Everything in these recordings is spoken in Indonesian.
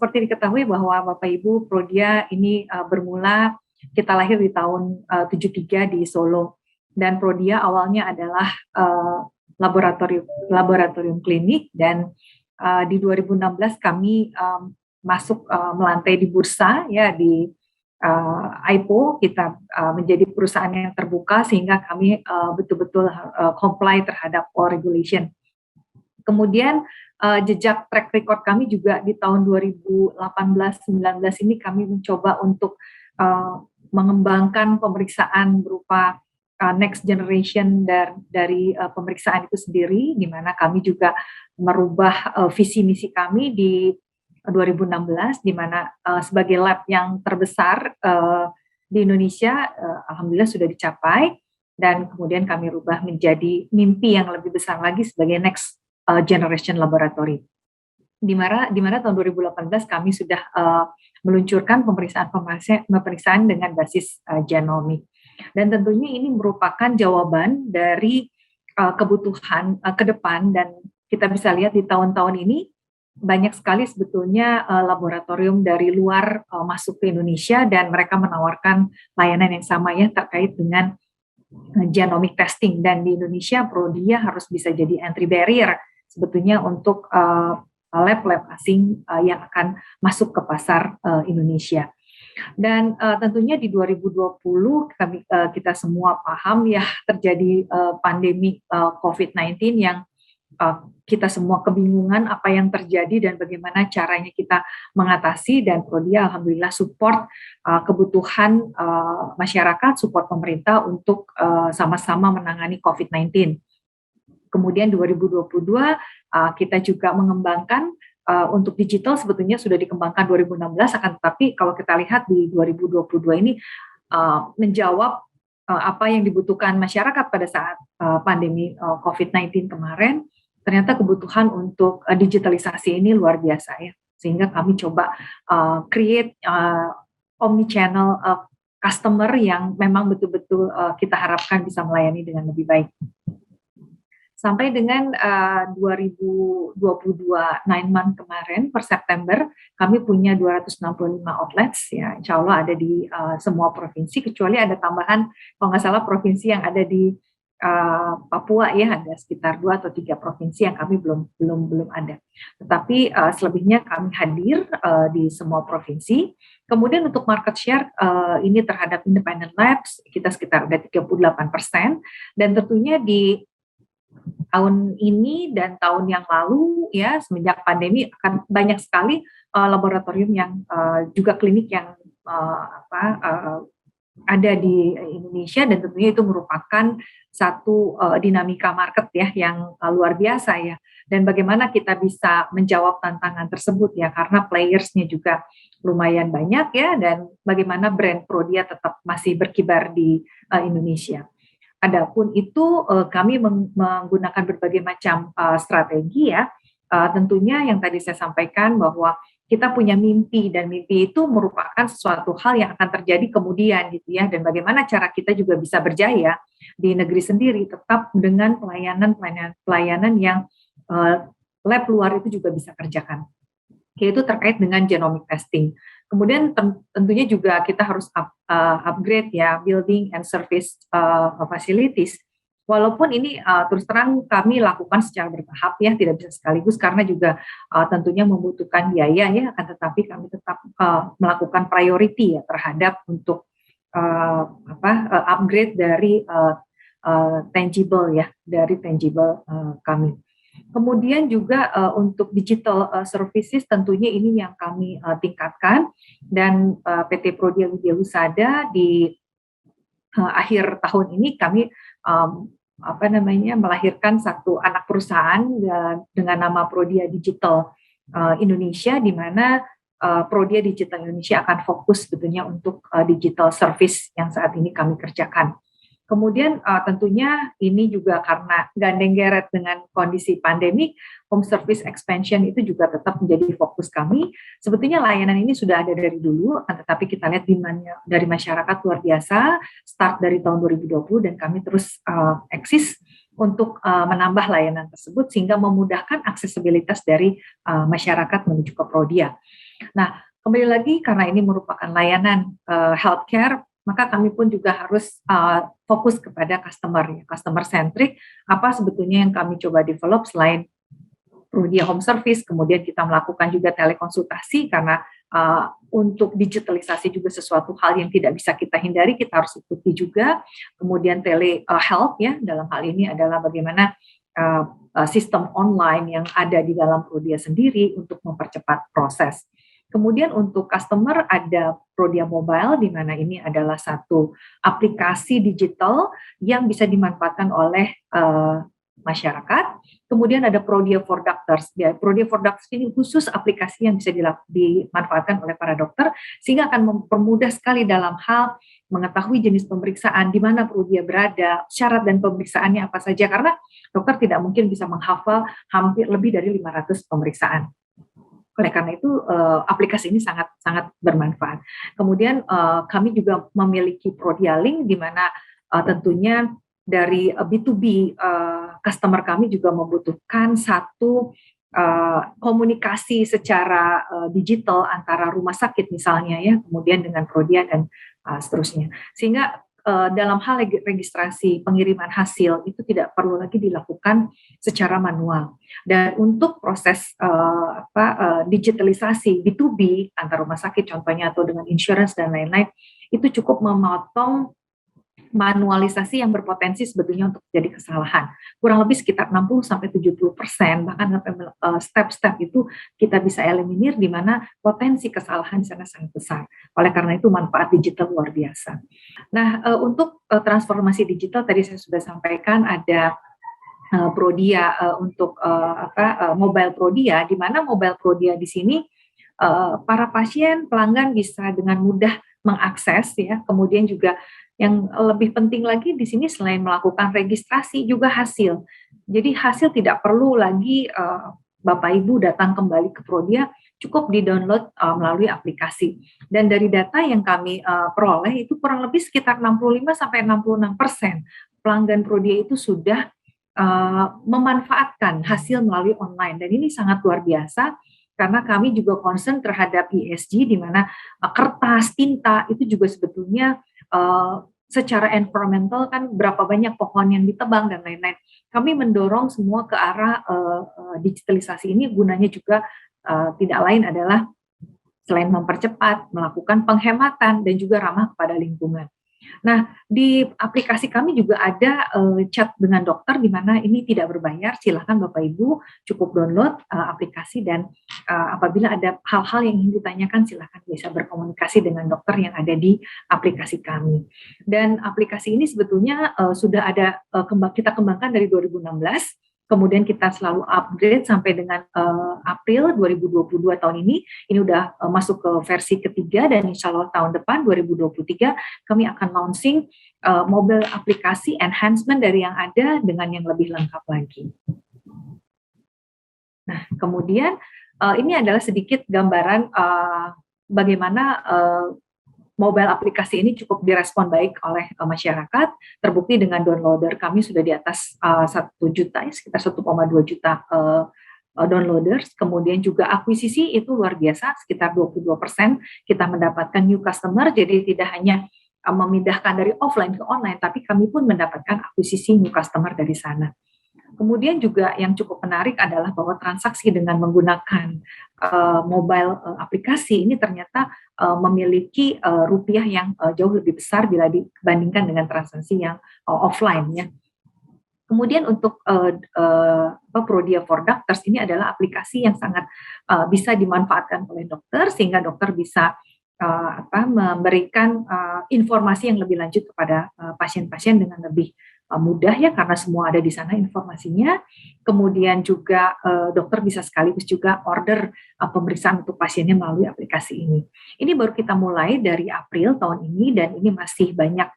seperti diketahui bahwa Bapak Ibu, Prodia ini bermula, kita lahir di tahun 73 di Solo, dan Prodia awalnya adalah laboratorium klinik, dan di 2016 kami masuk melantai di bursa ya, di IPO. Kita menjadi perusahaan yang terbuka sehingga kami betul-betul comply terhadap all regulation. Kemudian jejak track record kami juga di tahun 2018-19 ini kami mencoba untuk mengembangkan pemeriksaan berupa next generation dari pemeriksaan itu sendiri, di mana kami juga merubah visi misi kami di 2016, di mana sebagai lab yang terbesar di Indonesia, alhamdulillah sudah dicapai, dan kemudian kami rubah menjadi mimpi yang lebih besar lagi sebagai next generation laboratory. Di mana tahun 2018 kami sudah meluncurkan pemeriksaan dengan basis genomik. Dan tentunya ini merupakan jawaban dari kebutuhan ke depan, dan kita bisa lihat di tahun-tahun ini banyak sekali sebetulnya laboratorium dari luar masuk ke Indonesia, dan mereka menawarkan layanan yang sama ya terkait dengan genomic testing. Dan di Indonesia Prodia harus bisa jadi entry barrier sebetulnya untuk lab-lab asing yang akan masuk ke pasar Indonesia. Dan tentunya di 2020 kita semua paham ya, terjadi pandemi COVID-19 yang kita semua kebingungan apa yang terjadi dan bagaimana caranya kita mengatasi, dan Prodia alhamdulillah support kebutuhan masyarakat, support pemerintah untuk sama-sama menangani COVID-19. Kemudian 2022 kita juga mengembangkan untuk digital, sebetulnya sudah dikembangkan 2016, akan tetapi kalau kita lihat di 2022 ini menjawab apa yang dibutuhkan masyarakat pada saat pandemi COVID-19 kemarin. Ternyata kebutuhan untuk digitalisasi ini luar biasa ya, sehingga kami coba create omni-channel customer yang memang betul-betul kita harapkan bisa melayani dengan lebih baik. Sampai dengan 2022 9 month kemarin per September, kami punya 265 outlets ya, insya Allah ada di semua provinsi, kecuali ada tambahan kalau nggak salah provinsi yang ada di Papua ya, ada sekitar 2 atau 3 provinsi yang kami belum ada. Tetapi selebihnya kami hadir di semua provinsi. Kemudian untuk market share ini terhadap independent labs kita sekitar ada 38%, dan tentunya di tahun ini dan tahun yang lalu ya, semenjak pandemi akan banyak sekali laboratorium yang juga klinik yang ada di Indonesia, dan tentunya itu merupakan satu dinamika market ya yang luar biasa ya, dan bagaimana kita bisa menjawab tantangan tersebut ya, karena playersnya juga lumayan banyak ya, dan bagaimana brand Prodia tetap masih berkibar di Indonesia. Adapun itu kami menggunakan berbagai macam strategi ya, tentunya yang tadi saya sampaikan bahwa kita punya mimpi, dan mimpi itu merupakan sesuatu hal yang akan terjadi kemudian gitu ya, dan bagaimana cara kita juga bisa berjaya di negeri sendiri tetap dengan pelayanan yang lab luar itu juga bisa kerjakan, yaitu terkait dengan genomic testing. Kemudian tentunya juga kita harus upgrade ya building and service facilities. Walaupun ini terus terang kami lakukan secara bertahap ya, tidak bisa sekaligus karena juga tentunya membutuhkan biaya ya, akan tetapi kami tetap melakukan priority ya terhadap untuk upgrade dari tangible ya, dari tangible kami. Kemudian juga untuk digital services tentunya ini yang kami tingkatkan, dan PT Prodia Widya Husada di akhir tahun ini kami melahirkan satu anak perusahaan dengan nama Prodia Digital Indonesia, di mana Prodia Digital Indonesia akan fokus sebetulnya untuk digital service yang saat ini kami kerjakan. Kemudian tentunya ini juga karena gandeng geret dengan kondisi pandemi, home service expansion itu juga tetap menjadi fokus kami. Sebetulnya layanan ini sudah ada dari dulu, tetapi kita lihat demand-nya dari masyarakat luar biasa, start dari tahun 2020, dan kami terus eksis untuk menambah layanan tersebut sehingga memudahkan aksesibilitas dari masyarakat menuju ke Prodia. Nah, kembali lagi karena ini merupakan layanan healthcare, maka kami pun juga harus fokus kepada customer centric. Apa sebetulnya yang kami coba develop selain Prudia Home Service, kemudian kita melakukan juga telekonsultasi karena untuk digitalisasi juga sesuatu hal yang tidak bisa kita hindari, kita harus ikuti juga. Kemudian telehealth ya, dalam hal ini adalah bagaimana sistem online yang ada di dalam Prudia sendiri untuk mempercepat proses. Kemudian untuk customer ada Prudia Mobile, di mana ini adalah satu aplikasi digital yang bisa dimanfaatkan oleh masyarakat. Kemudian ada Prudia for Doctors. Ya, Prudia for Doctors ini khusus aplikasi yang bisa dimanfaatkan oleh para dokter, sehingga akan mempermudah sekali dalam hal mengetahui jenis pemeriksaan, di mana Prudia berada, syarat dan pemeriksaannya apa saja, karena dokter tidak mungkin bisa menghafal hampir lebih dari 500 pemeriksaan. Oleh karena itu aplikasi ini sangat bermanfaat. Kemudian kami juga memiliki Prudia Link, di mana tentunya dari B2B customer kami juga membutuhkan satu komunikasi secara digital antara rumah sakit misalnya ya, kemudian dengan Prudia dan seterusnya. Sehingga dalam hal registrasi pengiriman hasil itu tidak perlu lagi dilakukan secara manual. Dan untuk proses digitalisasi B2B antar rumah sakit contohnya atau dengan insurance dan lain-lain, itu cukup memotong manualisasi yang berpotensi sebetulnya untuk jadi kesalahan. Kurang lebih sekitar 60-70%, bahkan step-step itu kita bisa eliminir, di mana potensi kesalahan di sana sangat besar. Oleh karena itu manfaat digital luar biasa. Nah, untuk transformasi digital tadi saya sudah sampaikan ada Prudia untuk mobile Prudia, di mana mobile Prudia di sini para pasien pelanggan bisa dengan mudah mengakses ya. Kemudian juga yang lebih penting lagi di sini selain melakukan registrasi juga hasil. Jadi hasil tidak perlu lagi Bapak Ibu datang kembali ke Prudia, cukup di-download melalui aplikasi. Dan dari data yang kami peroleh itu kurang lebih sekitar 65-66% pelanggan Prudia itu sudah memanfaatkan hasil melalui online, dan ini sangat luar biasa karena kami juga concern terhadap ESG, di mana kertas, tinta itu juga sebetulnya secara environmental kan berapa banyak pohon yang ditebang dan lain-lain. Kami mendorong semua ke arah digitalisasi ini, gunanya juga tidak lain adalah selain mempercepat, melakukan penghematan dan juga ramah kepada lingkungan. Nah, di aplikasi kami juga ada chat dengan dokter, di mana ini tidak berbayar. Silakan Bapak Ibu cukup download aplikasi, dan apabila ada hal-hal yang ingin ditanyakan, silakan bisa berkomunikasi dengan dokter yang ada di aplikasi kami. Dan aplikasi ini sebetulnya sudah ada kita kembangkan dari 2016. Kemudian kita selalu upgrade sampai dengan April 2022 tahun ini udah masuk ke versi ketiga, dan insya Allah tahun depan 2023 kami akan launching mobile aplikasi enhancement dari yang ada dengan yang lebih lengkap lagi. Nah, kemudian ini adalah sedikit gambaran bagaimana mobile aplikasi ini cukup direspon baik oleh masyarakat. Terbukti dengan downloader kami sudah di atas 1 juta, sekitar 1,2 juta downloaders. Kemudian juga akuisisi itu luar biasa, sekitar 22% kita mendapatkan new customer. Jadi tidak hanya memindahkan dari offline ke online, tapi kami pun mendapatkan akuisisi new customer dari sana. Kemudian juga yang cukup menarik adalah bahwa transaksi dengan menggunakan mobile aplikasi ini ternyata memiliki rupiah yang jauh lebih besar bila dibandingkan dengan transaksi yang offline ya. Kemudian untuk Prudia for Doctors ini adalah aplikasi yang sangat bisa dimanfaatkan oleh dokter, sehingga dokter bisa memberikan informasi yang lebih lanjut kepada pasien-pasien dengan lebih mudah ya, karena semua ada di sana informasinya. Kemudian juga dokter bisa sekaligus juga order pemeriksaan untuk pasiennya melalui aplikasi ini. Ini baru kita mulai dari April tahun ini, dan ini masih banyak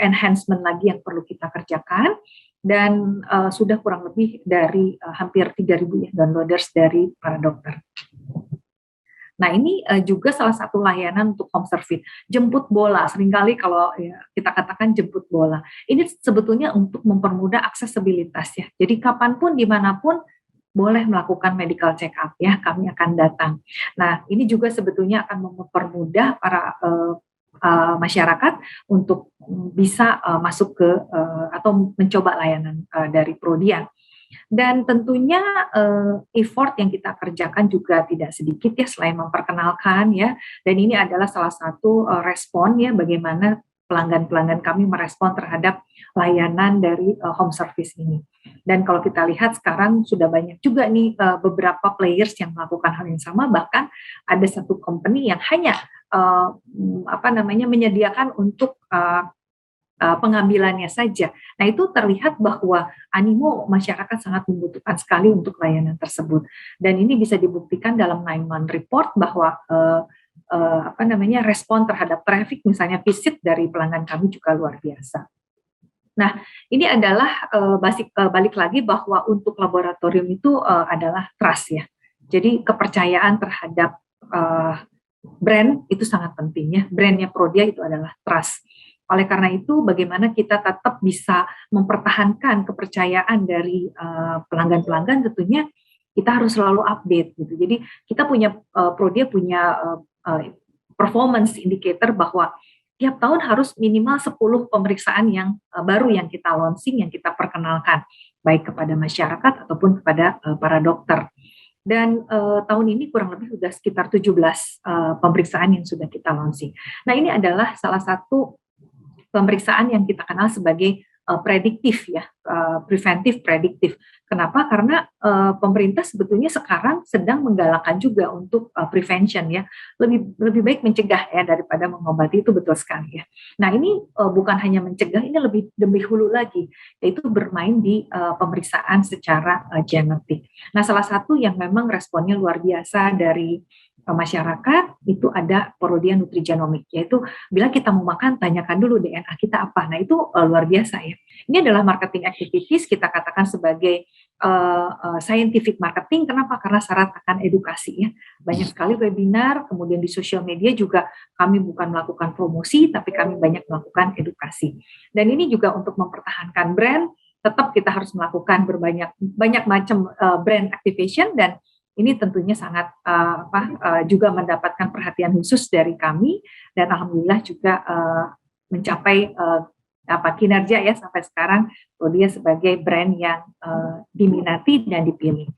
enhancement lagi yang perlu kita kerjakan, dan sudah kurang lebih dari hampir 3.000 downloaders dari para dokter. Nah, ini juga salah satu layanan untuk home service, jemput bola. Seringkali kalau ya, kita katakan jemput bola. Ini sebetulnya untuk mempermudah aksesibilitas ya. Jadi kapanpun, dimanapun boleh melakukan medical check up ya, kami akan datang. Nah, ini juga sebetulnya akan mempermudah para masyarakat untuk bisa masuk ke atau mencoba layanan dari Prodia. Dan tentunya effort yang kita kerjakan juga tidak sedikit ya, selain memperkenalkan ya. Dan ini adalah salah satu respon ya, bagaimana pelanggan-pelanggan kami merespon terhadap layanan dari home service ini. Dan kalau kita lihat sekarang sudah banyak juga nih beberapa players yang melakukan hal yang sama, bahkan ada satu company yang hanya menyediakan untuk pengambilannya saja. Nah, itu terlihat bahwa animo masyarakat sangat membutuhkan sekali untuk layanan tersebut. Dan ini bisa dibuktikan dalam 9-month report bahwa respon terhadap traffic, misalnya visit dari pelanggan kami juga luar biasa. Nah, ini adalah balik lagi bahwa untuk laboratorium itu adalah trust ya. Jadi kepercayaan terhadap brand itu sangat penting ya. Brandnya Prodia itu adalah trust. Oleh karena itu, bagaimana kita tetap bisa mempertahankan kepercayaan dari pelanggan-pelanggan, tentunya kita harus selalu update gitu. Jadi kita punya Prodia punya performance indicator bahwa tiap tahun harus minimal 10 pemeriksaan yang baru yang kita launching, yang kita perkenalkan, baik kepada masyarakat ataupun kepada para dokter. Dan tahun ini kurang lebih sudah sekitar 17 pemeriksaan yang sudah kita launching. Nah, ini adalah salah satu pemeriksaan yang kita kenal sebagai prediktif ya, preventif prediktif. Kenapa? Karena pemerintah sebetulnya sekarang sedang menggalakkan juga untuk prevention ya, lebih baik mencegah ya daripada mengobati, itu betul sekali ya. Nah, ini bukan hanya mencegah, ini lebih hulu lagi, yaitu bermain di pemeriksaan secara genetik. Nah, salah satu yang memang responnya luar biasa dari masyarakat itu ada Prodia Nutrigenomic, yaitu bila kita mau makan, tanyakan dulu DNA kita apa. Nah, itu luar biasa ya. Ini adalah marketing activities, kita katakan sebagai scientific marketing. Kenapa? Karena syarat akan edukasi ya. Banyak sekali webinar, kemudian di sosial media juga kami bukan melakukan promosi, tapi kami banyak melakukan edukasi. Dan ini juga untuk mempertahankan brand, tetap kita harus melakukan banyak macam brand activation, dan ini tentunya sangat juga mendapatkan perhatian khusus dari kami, dan alhamdulillah juga mencapai kinerja ya sampai sekarang Prodia sebagai brand yang diminati dan dipilih.